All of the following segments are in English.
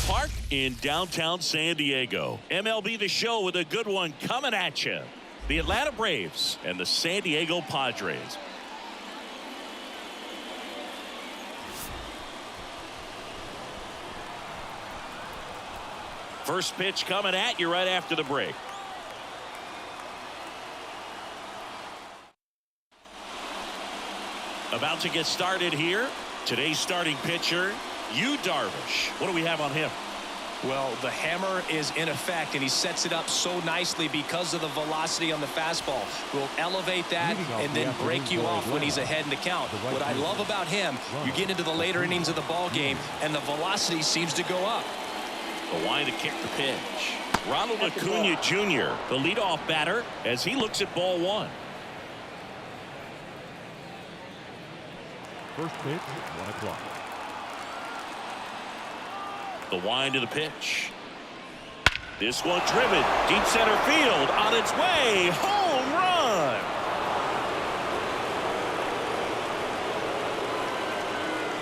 Ballpark in downtown San Diego. MLB The Show with a good one coming at you. The Atlanta Braves and the San Diego Padres. First pitch coming at you right after the break. About to get started here. Today's starting pitcher, Darvish. What do we have on him? Well, the hammer is in effect, and he sets it up so nicely because of the velocity on the fastball. Will elevate that and then break you off when he's ahead in the count. What I love about him, you get into the later innings of the ball game, and the velocity seems to go up. Kwai to kick the pitch. Ronald Acuna Jr., the leadoff batter, as he looks at ball one. First pitch, 1 o'clock. The wind of the pitch. This one driven deep center field on its way. Home run.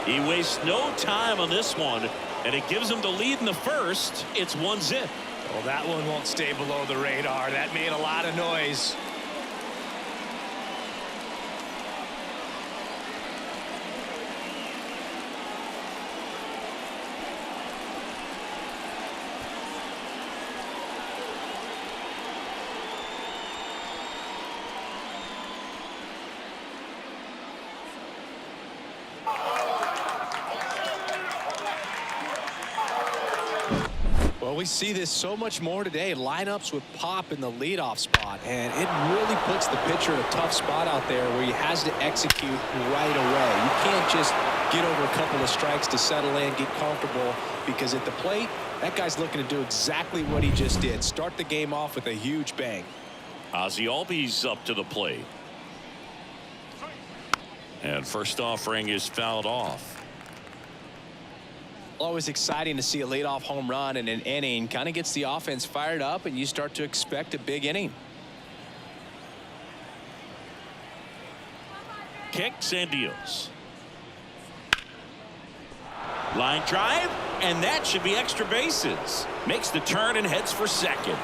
He wastes no time on this one, and it gives him the lead in the first. It's 1-0. Well, that one won't stay below the radar. That made a lot of noise. Well, we see this so much more today. Lineups with pop in the leadoff spot, and it really puts the pitcher in a tough spot out there where he has to execute right away. You can't just get over a couple of strikes to settle in, get comfortable, because at the plate, that guy's looking to do exactly what he just did. Start the game off with a huge bang. Ozzie Albies up to the plate. And first offering is fouled off. Always exciting to see a leadoff home run in an inning. Kind of gets the offense fired up, and you start to expect a big inning. Kicks and deals. Line drive, and that should be extra bases. Makes the turn and heads for second.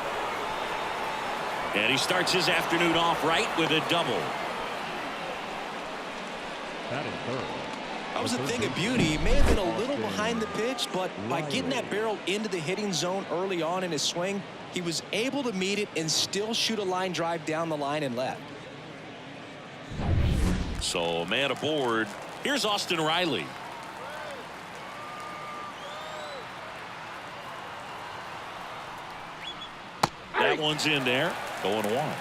And he starts his afternoon off right with a double. Batting third. That was a thing of beauty. He may have been a little behind the pitch, but by getting that barrel into the hitting zone early on in his swing, he was able to meet it and still shoot a line drive down the line and left. So, man aboard. Here's Austin Riley. That one's in there. Going one.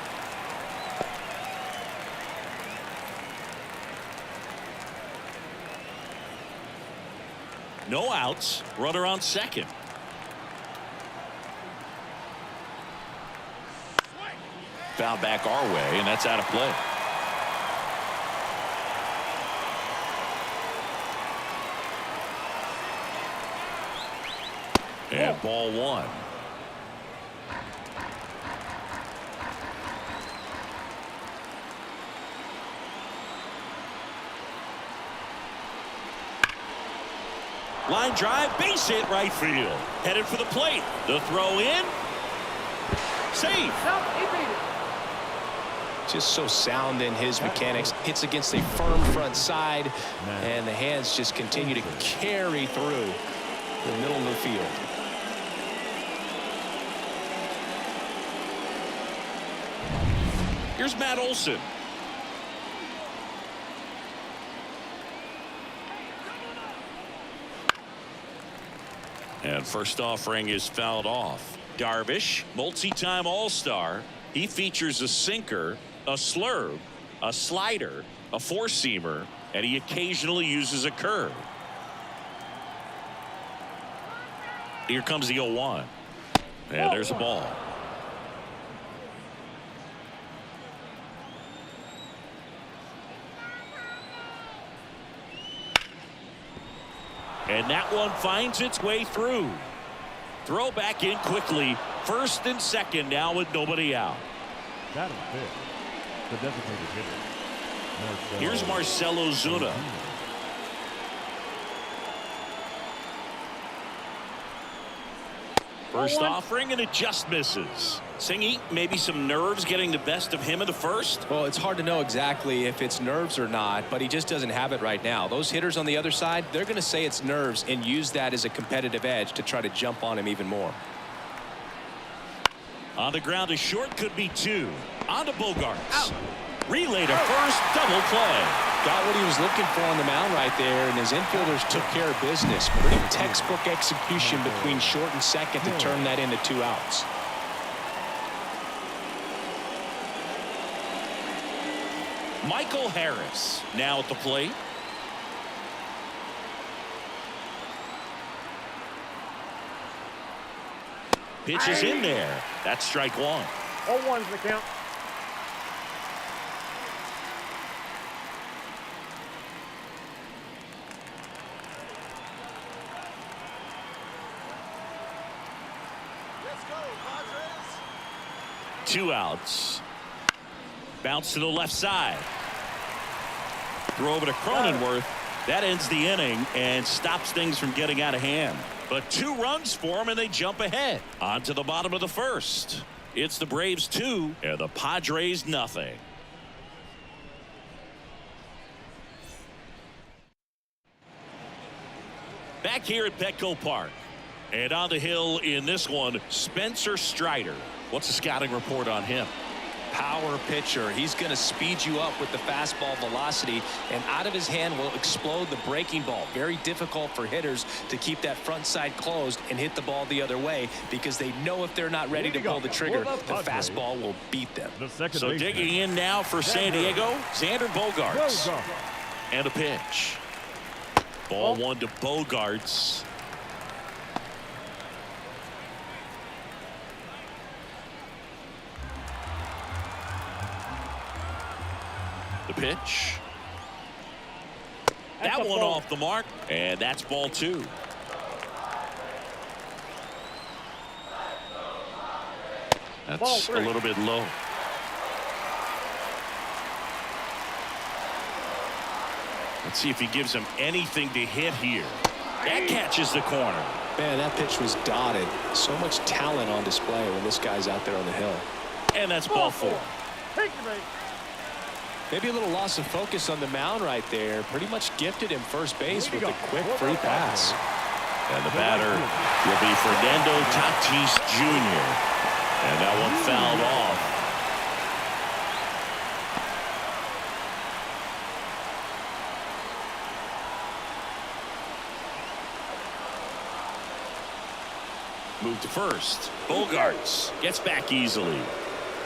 No outs. Runner on second. Foul back our way, and that's out of play. And ball one. Line drive, base hit right field. Headed for the plate. The throw in. Safe. Just so sound in his mechanics. Hits against a firm front side, and the hands just continue to carry through the middle of the field. Here's Matt Olson. And first offering is fouled off. Darvish, multi-time All-Star. He features a sinker, a slurve, a slider, a four-seamer, and he occasionally uses a curve. Here comes the 0-1. And there's a ball. And that one finds its way through. Throw back in quickly. First and second now with nobody out. Batting fifth, the designated hitter. Here's Marcell Ozuna. First offering, and it just misses. Singy, maybe some nerves getting the best of him in the first? Well, it's hard to know exactly if it's nerves or not, but he just doesn't have it right now. Those hitters on the other side, they're going to say it's nerves and use that as a competitive edge to try to jump on him even more. On the ground, a short, could be two. On to Bogarts. Relay to first, double play. Got what he was looking for on the mound right there, and his infielders took care of business. Pretty textbook execution between short and second to turn that into 2 outs. Michael Harris now at the plate. Pitch is in there. That's strike one. 0-1's the count. Let's go, Padres. 2 outs. Bounce to the left side. Throw over to Cronenworth. That ends the inning and stops things from getting out of hand. But 2 runs for them, and they jump ahead. On to the bottom of the first. It's the Braves 2 and the Padres nothing. Back here at Petco Park. And on the hill in this one, Spencer Strider. What's the scouting report on him? Power pitcher. He's going to speed you up with the fastball velocity, and out of his hand will explode the breaking ball. Very difficult for hitters to keep that front side closed and hit the ball the other way, because they know if they're not ready to pull the trigger, the fastball will beat them. So digging in now for San Diego, Xander Bogaerts. And a pitch. Ball 1 to Bogaerts. The pitch. That one off the mark, and that's ball 2. That's a little bit low. Let's see if he gives him anything to hit here. That catches the corner. Man, that pitch was dotted. So much talent on display when this guy's out there on the hill. And that's ball 4. Maybe a little loss of focus on the mound right there. Pretty much gifted him first base with a quick free pass. And the batter will be Fernando Tatis Jr. And that one fouled off. Move to first. Bogaerts gets back easily.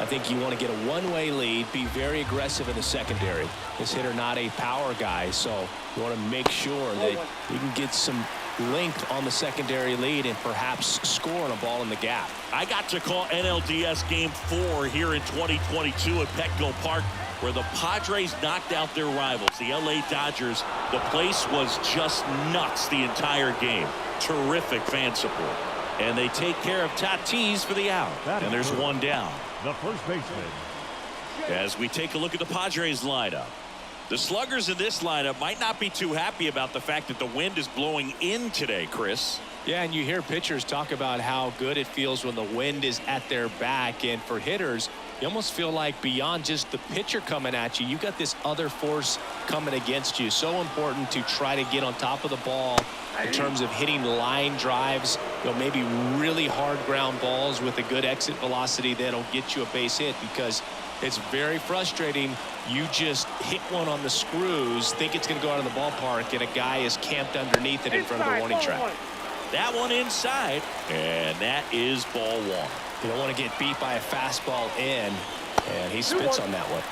I think you want to get a one-way lead, be very aggressive in the secondary. This hitter not a power guy, so you want to make sure that you can get some length on the secondary lead and perhaps score on a ball in the gap. I got to call NLDS Game 4 here in 2022 at Petco Park, where the Padres knocked out their rivals, the LA Dodgers. The place was just nuts the entire game. Terrific fan support. And they take care of Tatis for the out. And there's one down. The first baseman. As we take a look at the Padres lineup. The sluggers in this lineup might not be too happy about the fact that the wind is blowing in today, Chris. Yeah, and you hear pitchers talk about how good it feels when the wind is at their back. And for hitters, you almost feel like beyond just the pitcher coming at you, you got this other force coming against you. So important to try to get on top of the ball in terms of hitting line drives, maybe really hard ground balls with a good exit velocity that'll get you a base hit, because it's very frustrating. You just hit one on the screws, think it's going to go out of the ballpark, and a guy is camped underneath it in front of the warning track. That one inside, and that is ball 1. You don't want to get beat by a fastball in, and he spits on that one.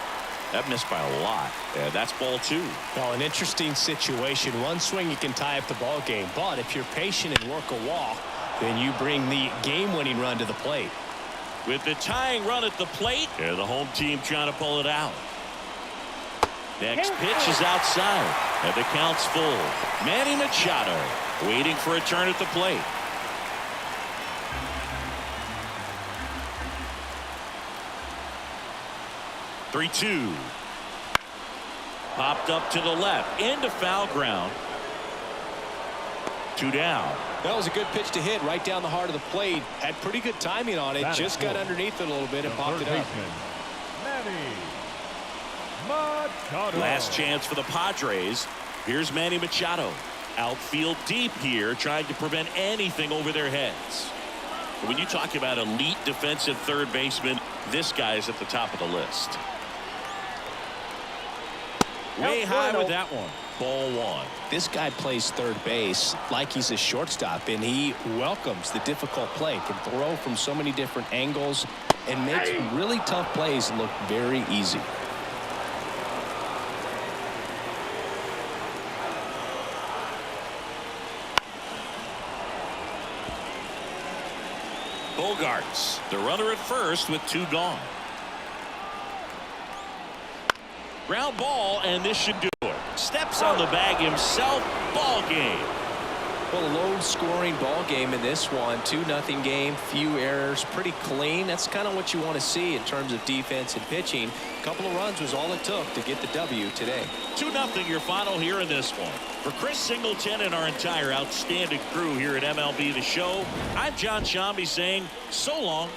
That missed by a lot. And that's ball 2. Well, an interesting situation. One swing you can tie up the ball game, but if you're patient and work a walk, then you bring the game-winning run to the plate. With the tying run at the plate, and the home team trying to pull it out. Next pitch is outside, and the count's full. Manny Machado waiting for a turn at the plate. Three-two. Popped up to the left into foul ground. 2 down. That was a good pitch to hit right down the heart of the plate. Had pretty good timing on it. That Just got underneath it a little bit and popped it up. Machado. Last chance for the Padres. Here's Manny Machado. Outfield deep here, trying to prevent anything over their heads. When you talk about elite defensive third baseman, this guy is at the top of the list. Way high with that one. Ball 1. This guy plays third base like he's a shortstop, and he welcomes the difficult play. Can throw from so many different angles and makes really tough plays look very easy. Bogarts, the runner at first with 2 gone. Ground ball, and this should do it. Steps on the bag himself. Ball game. Well, a low-scoring ball game in this one. 2-0 game, few errors, pretty clean. That's kind of what you want to see in terms of defense and pitching. A couple of runs was all it took to get the W today. 2-0 your final here in this one. For Chris Singleton and our entire outstanding crew here at MLB The Show, I'm John Shambi saying so long.